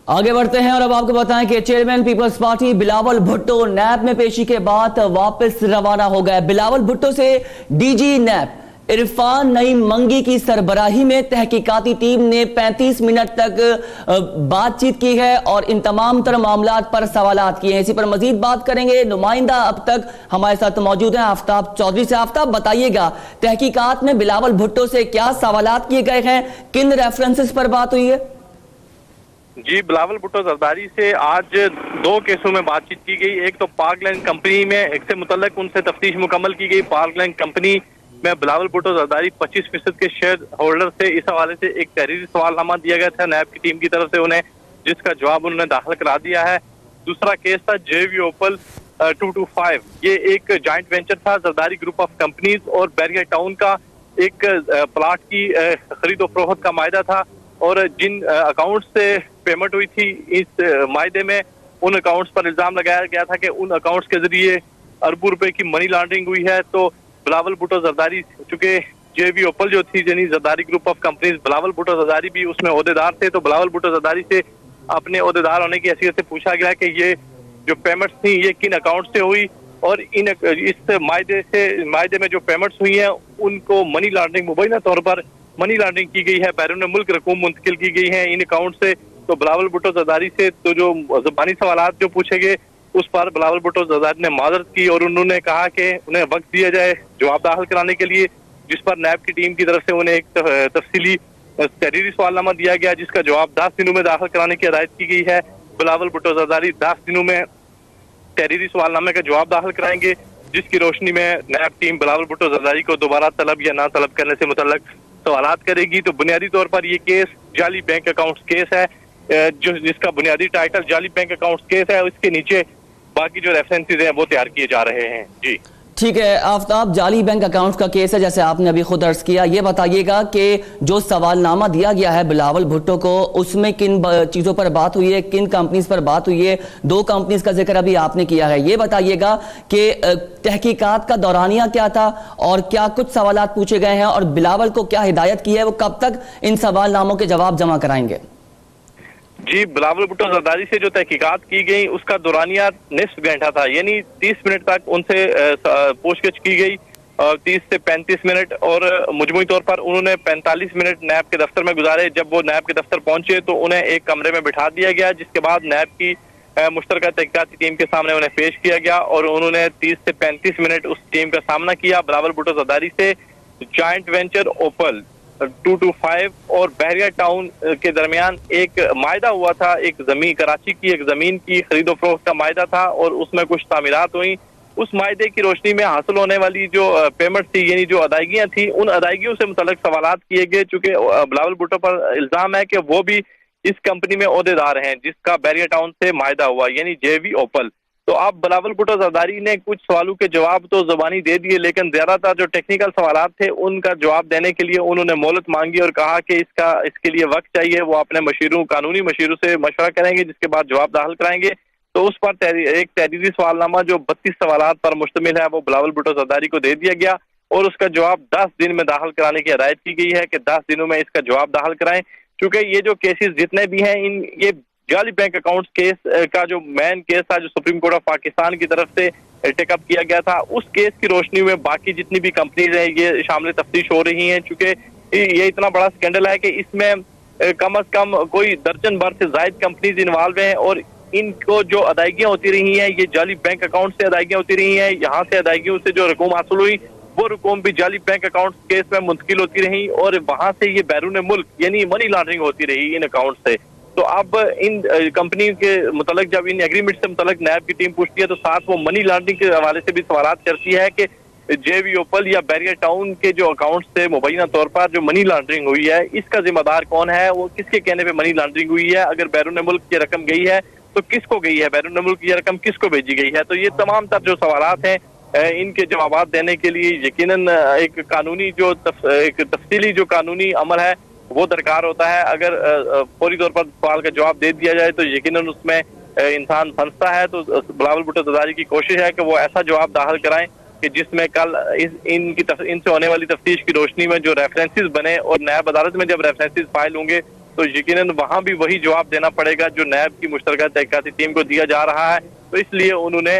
آگے بڑھتے ہیں اور اب آپ کو بتائیں کہ چیئرمین پیپلز پارٹی بلاول بھٹو نیب میں پیشی کے بعد واپس روانہ ہو گئے۔ بلاول بھٹو سے ڈی جی نیب عرفان نعیم منگی کی سربراہی میں تحقیقاتی ٹیم نے 35 منٹ تک بات چیت کی ہے اور ان تمام تر معاملات پر سوالات کیے ہیں۔ اسی پر مزید بات کریں گے، نمائندہ اب تک ہمارے ساتھ موجود ہیں آفتاب چودھری سے۔ آفتاب بتائیے گا تحقیقات میں بلاول بھٹو سے کیا سوالات کیے گئے ہیں، کن ریفرنسز پر بات ہوئی ہے؟ جی، بلاول بھٹو زرداری سے آج 2 کیسوں میں بات چیت کی گئی۔ ایک تو پارک لینڈ کمپنی میں ایک سے متعلق ان سے تفتیش مکمل کی گئی۔ پارک لینڈ کمپنی میں بلاول بھٹو زرداری 25% کے شیئر ہولڈر سے اس حوالے سے ایک تحریری سوال نامہ دیا گیا تھا نیب کی ٹیم کی طرف سے انہیں، جس کا جواب انہوں نے داخل کرا دیا ہے۔ دوسرا کیس تھا جے وی اوپل 225، یہ ایک جوائنٹ وینچر تھا زرداری گروپ آف کمپنیز اور بیریا ٹاؤن کا ایک پلاٹ کی خرید و فروخت کا معاہدہ تھا، اور جن اکاؤنٹ سے پیمنٹ ہوئی تھی اس معاہدے میں ان اکاؤنٹس پر الزام لگایا گیا تھا کہ ان اکاؤنٹس کے ذریعے اربوں روپے کی منی لانڈرنگ ہوئی ہے۔ تو بلاول بھٹو زرداری، چونکہ جے وی اوپل جو تھی یعنی Zardari group of companies, Bilawal Bhutto Zardari بھی اس میں عہدیدار تھے، تو بلاول بھٹو زرداری سے اپنے عہدیدار ہونے کی حیثیت سے پوچھا گیا کہ یہ جو پیمنٹس تھیں یہ کن اکاؤنٹ سے ہوئی، اور اس معاہدے میں جو پیمنٹس ہوئی ہیں ان کو منی لانڈرنگ مبینہ طور پر منی لانڈرنگ کی گئی ہے، بیرون ملک رقوم منتقل کی گئی ہے ان اکاؤنٹ سے۔ تو بلاول بھٹو زرداری سے تو جو زبانی سوالات جو پوچھے گئے اس پر بلاول بھٹو زرداری نے معذرت کی اور انہوں نے کہا کہ انہیں وقت دیا جائے جواب داخل کرانے کے لیے، جس پر نیب کی ٹیم کی طرف سے انہیں ایک تفصیلی تحریری سوال نامہ دیا گیا، جس کا جواب 10 دنوں میں داخل کرانے کی ہدایت کی گئی ہے۔ بلاول بھٹو زرداری 10 دنوں میں تحریری سوال نامے کا جواب داخل کرائیں گے، جس کی روشنی میں نیب ٹیم بلاول بھٹو زرداری کو دوبارہ طلب یا نہ طلب کرنے سے متعلق سوالات کرے گی۔ تو بنیادی طور پر یہ کیس جعلی بینک اکاؤنٹس کیس ہے، جس کا بنیادی ٹائٹل جعلی بینک اکاؤنٹس کیس ہے، اس کے نیچے باقی جو ریفرنسز ہیں وہ تیار کیے جا رہے ہیں۔ جی ٹھیک ہے آفتاب، جعلی بینک اکاؤنٹ کا کیس ہے جیسے آپ نے ابھی خود عرض کیا، یہ بتائیے گا کہ جو سوال نامہ دیا گیا ہے بلاول بھٹو کو اس میں کن چیزوں پر بات ہوئی ہے، کن کمپنیز پر بات ہوئی ہے؟ 2 کمپنیز کا ذکر ابھی آپ نے کیا ہے، یہ بتائیے گا کہ تحقیقات کا دورانیہ کیا تھا اور کیا کچھ سوالات پوچھے گئے ہیں، اور بلاول کو کیا ہدایت کی ہے، وہ کب تک ان سوال ناموں کے جواب جمع کرائیں گے؟ جی، بلاول بھٹو زرداری سے جو تحقیقات کی گئی اس کا دورانیہ نصف گھنٹہ تھا، یعنی 30 منٹ تک ان سے پوچھ گچھ کی گئی، 30 سے 35 منٹ، اور مجموعی طور پر انہوں نے 45 منٹ نیب کے دفتر میں گزارے۔ جب وہ نیب کے دفتر پہنچے تو انہیں ایک کمرے میں بٹھا دیا گیا، جس کے بعد نیب کی مشترکہ تحقیقاتی ٹیم کے سامنے انہیں پیش کیا گیا، اور انہوں نے 30 سے 35 منٹ اس ٹیم کا سامنا کیا۔ بلاول بھٹو زرداری سے جوائنٹ وینچر اوپل 225 اور بحریہ ٹاؤن کے درمیان ایک معاہدہ ہوا تھا، ایک زمین کراچی کی ایک زمین کی خرید و فروخت کا معاہدہ تھا، اور اس میں کچھ تعمیرات ہوئیں۔ اس معاہدے کی روشنی میں حاصل ہونے والی جو پیمنٹ تھی، یعنی جو ادائیگیاں تھیں، ان ادائیگیوں سے متعلق سوالات کیے گئے، چونکہ بلاول بھٹو پر الزام ہے کہ وہ بھی اس کمپنی میں عہدیدار ہیں جس کا بحریہ ٹاؤن سے معاہدہ ہوا، یعنی جے وی اوپل۔ تو اب بلاول بھٹو زرداری نے کچھ سوالوں کے جواب تو زبانی دے دیے، لیکن زیادہ تر جو ٹیکنیکل سوالات تھے ان کا جواب دینے کے لیے انہوں نے مہلت مانگی اور کہا کہ اس کے لیے وقت چاہیے، وہ اپنے قانونی مشیروں سے مشورہ کریں گے، جس کے بعد جواب داخل کرائیں گے۔ تو اس پر ایک تحریری سوال نامہ جو 32 سوالات پر مشتمل ہے وہ بلاول بھٹو زرداری کو دے دیا گیا، اور اس کا جواب 10 دن میں داخل کرانے کی ہدایت کی گئی ہے کہ 10 دنوں میں اس کا جواب داخل کرائیں۔ چونکہ یہ جو کیسز جتنے بھی ہیں یہ جعلی بینک اکاؤنٹس کیس کا جو مین کیس تھا جو سپریم کورٹ آف پاکستان کی طرف سے ٹیک اپ کیا گیا تھا، اس کیس کی روشنی میں باقی جتنی بھی کمپنیز ہیں یہ شامل تفتیش ہو رہی ہیں، چونکہ یہ اتنا بڑا سکینڈل ہے کہ اس میں کم از کم کوئی درجن بھر سے زائد کمپنیز انوالو ہیں، اور ان کو جو ادائیگیاں ہوتی رہی ہیں یہ جعلی بینک اکاؤنٹ سے ادائیگیاں ہوتی رہی ہیں، یہاں سے ادائیگیوں سے جو رقوم حاصل ہوئی وہ رقوم بھی جعلی بینک اکاؤنٹ کیس میں منتقل ہوتی رہی، اور وہاں سے یہ بیرون ملک یعنی منی لانڈرنگ ہوتی رہی ان اکاؤنٹ سے۔ تو اب ان کمپنی کے متعلق جب ان ایگریمنٹ سے متعلق نیب کی ٹیم پوچھتی ہے تو ساتھ وہ منی لانڈرنگ کے حوالے سے بھی سوالات کرتی ہے کہ جے وی اوپل یا بیریا ٹاؤن کے جو اکاؤنٹ سے مبینہ طور پر جو منی لانڈرنگ ہوئی ہے اس کا ذمہ دار کون ہے، وہ کس کے کہنے پہ منی لانڈرنگ ہوئی ہے، اگر بیرون ملک کی رقم گئی ہے تو کس کو گئی ہے، بیرون ملک کی رقم کس کو بھیجی گئی ہے۔ تو یہ تمام تر جو سوالات ہیں ان کے جوابات دینے کے لیے یقیناً ایک قانونی جو ایک تفصیلی جو قانونی عمل ہے وہ درکار ہوتا ہے۔ اگر فوری طور پر سوال کا جواب دے دیا جائے تو یقیناً اس میں انسان پھنستا ہے۔ تو بلاول بھٹو زرداری کی کوشش ہے کہ وہ ایسا جواب داخل کرائیں کہ جس میں کل ان سے ہونے والی تفتیش کی روشنی میں جو ریفرنسز بنے، اور نیب عدالت میں جب ریفرنسز فائل ہوں گے تو یقیناً وہاں بھی وہی جواب دینا پڑے گا جو نیب کی مشترکہ تحقیقاتی ٹیم کو دیا جا رہا ہے. تو اس لیے انہوں نے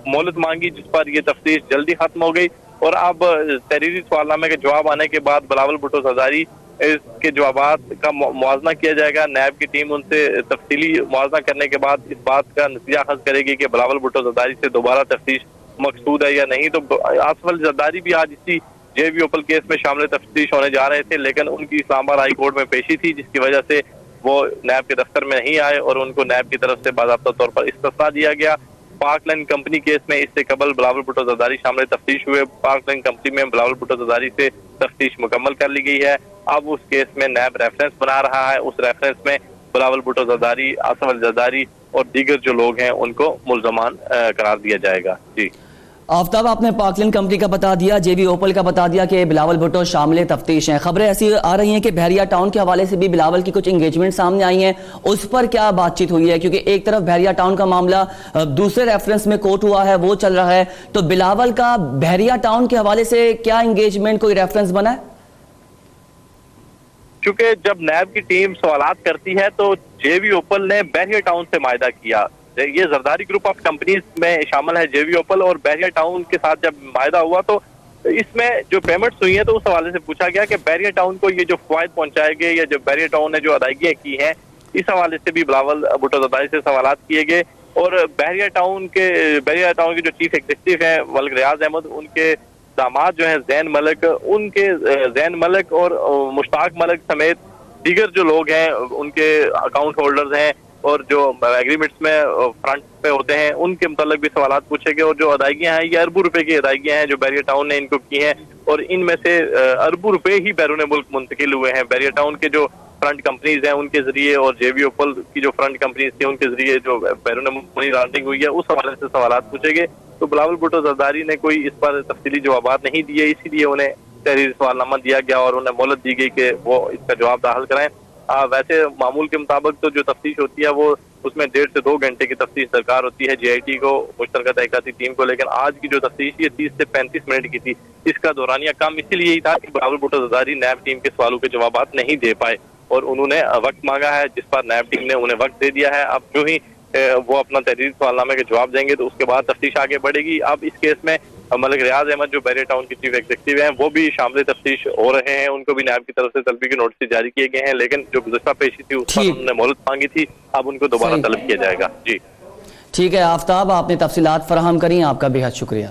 مہلت مانگی جس پر یہ تفتیش جلدی ختم ہو گئی. اور اب تحریری سوال نامے کے جواب آنے کے بعد بلاول بھٹو زرداری اس کے جوابات کا موازنہ کیا جائے گا. نیب کی ٹیم ان سے تفصیلی موازنہ کرنے کے بعد اس بات کا نتیجہ اخذ کرے گی کہ بلاول بھٹو زرداری سے دوبارہ تفتیش مقصود ہے یا نہیں. تو آصف علی زرداری بھی آج اسی جے وی اوپل کیس میں شامل تفتیش ہونے جا رہے تھے، لیکن ان کی اسلام آباد ہائی کورٹ میں پیشی تھی جس کی وجہ سے وہ نیب کے دفتر میں نہیں آئے اور ان کو نیب کی طرف سے باضابطہ طور پر استثناء دیا گیا. پاک لائن کمپنی کیس میں اس سے قبل بلاول بھٹو زرداری شامل تفتیش ہوئے. پاک لائن کمپنی میں بلاول بھٹو زرداری سے تفتیش مکمل کر لی گئی ہے. اب اس کیس میں نیب ریفرنس بنا رہا ہے. اس ریفرنس میں بلاول بھٹو زرداری، آصف علی زرداری اور دیگر جو لوگ ہیں ان کو ملزمان قرار دیا جائے گا. جی آفتاب، آپ نے پاکلین کمپنی کا بتا دیا، جے وی اوپل کا بتا دیا کہ بلاول بھٹو شامل تفتیش ہیں. خبریں ایسی آ رہی ہیں کہ بحریہ ٹاؤن کے حوالے سے بھی بلاول کی کچھ انگیجمنٹ سامنے آئی ہیں، اس پر کیا بات چیت ہوئی ہے؟ کیونکہ ایک طرف بحریہ ٹاؤن کا معاملہ دوسرے ریفرنس میں کوٹ ہوا ہے، وہ چل رہا ہے، تو بلاول کا بحریہ ٹاؤن کے حوالے سے کیا انگیجمنٹ، کوئی ریفرنس بنا ہے؟ چونکہ جب نیب کی ٹیم سوالات کرتی ہے تو جے وی اوپل نے بحریہ ٹاؤن سے معاہدہ کیا. یہ زرداری گروپ آف کمپنیز میں شامل ہے جے وی اوپل، اور بحریہ ٹاؤن کے ساتھ جب معاہدہ ہوا تو اس میں جو پیمنٹس ہوئی ہیں تو اس حوالے سے پوچھا گیا کہ بحریہ ٹاؤن کو یہ جو فوائد پہنچائے گئے یا جو بحریہ ٹاؤن نے جو ادائیگیاں کی ہیں اس حوالے سے بھی بلاول بھٹو زرداری سے سوالات کیے گئے. اور بحریہ ٹاؤن کے جو چیف ایگزیکٹو ہیں ملک ریاض احمد، ان کے داماد جو ہیں زین ملک اور مشتاق ملک سمیت دیگر جو لوگ ہیں ان کے اکاؤنٹ ہولڈرز ہیں اور جو ایگریمنٹس میں فرنٹ پہ ہوتے ہیں ان کے متعلق بھی سوالات پوچھے گئے. اور جو ادائیگیاں ہیں یہ اربوں روپے کی ادائیگیاں ہیں جو بحریہ ٹاؤن نے ان کو کی ہیں، اور ان میں سے اربوں روپے ہی بیرون ملک منتقل ہوئے ہیں. بحریہ ٹاؤن کے جو فرنٹ کمپنیز ہیں ان کے ذریعے اور جے وی اوپل کی جو فرنٹ کمپنیز تھی ان کے ذریعے جو بیرون ملک منی لانڈرنگ ہوئی ہے اس حوالے سے سوالات پوچھے گئے. تو بلاول بھٹو زرداری نے کوئی اس پر تفصیلی جوابات نہیں دیے، اسی لیے انہیں تحریری سوال نامہ دیا گیا اور انہیں مہلت دی گئی کہ وہ اس کا جواب داخل کرائیں. ویسے معمول کے مطابق تو جو تفتیش ہوتی ہے وہ اس میں 1.5 سے 2 گھنٹے کی تفتیش درکار ہوتی ہے جے آئی ٹی کو، مشترکہ تحقیقاتی ٹیم کو، لیکن آج کی جو تفتیش یہ 30 سے 35 منٹ کی تھی. اس کا دورانیہ کم اسی لیے ہی تھا کہ بلاول بھٹو زرداری نیب ٹیم کے سوالوں کے جوابات نہیں دے پائے اور انہوں نے وقت مانگا ہے جس پر نیب ٹیم نے انہیں وقت دے دیا ہے. اب جو ہی وہ اپنا تحریری سوال نامے کے جواب دیں گے تو اس کے بعد تفتیش آگے بڑھے گی. اب اس کیس میں ملک ریاض احمد جو بحریہ ٹاؤن کے چیف ایگزیکٹو ہیں وہ بھی شامل تفتیش ہو رہے ہیں. ان کو بھی نیب کی طرف سے طلبی کے نوٹس جاری کیے گئے ہیں، لیکن جو گزشتہ پیشی تھی اس پر انہوں نے مہلت مانگی تھی، اب ان کو دوبارہ طلب کیا جائے گا. جی ٹھیک ہے آفتاب، آپ نے تفصیلات فراہم کریں، آپ کا بے حد شکریہ.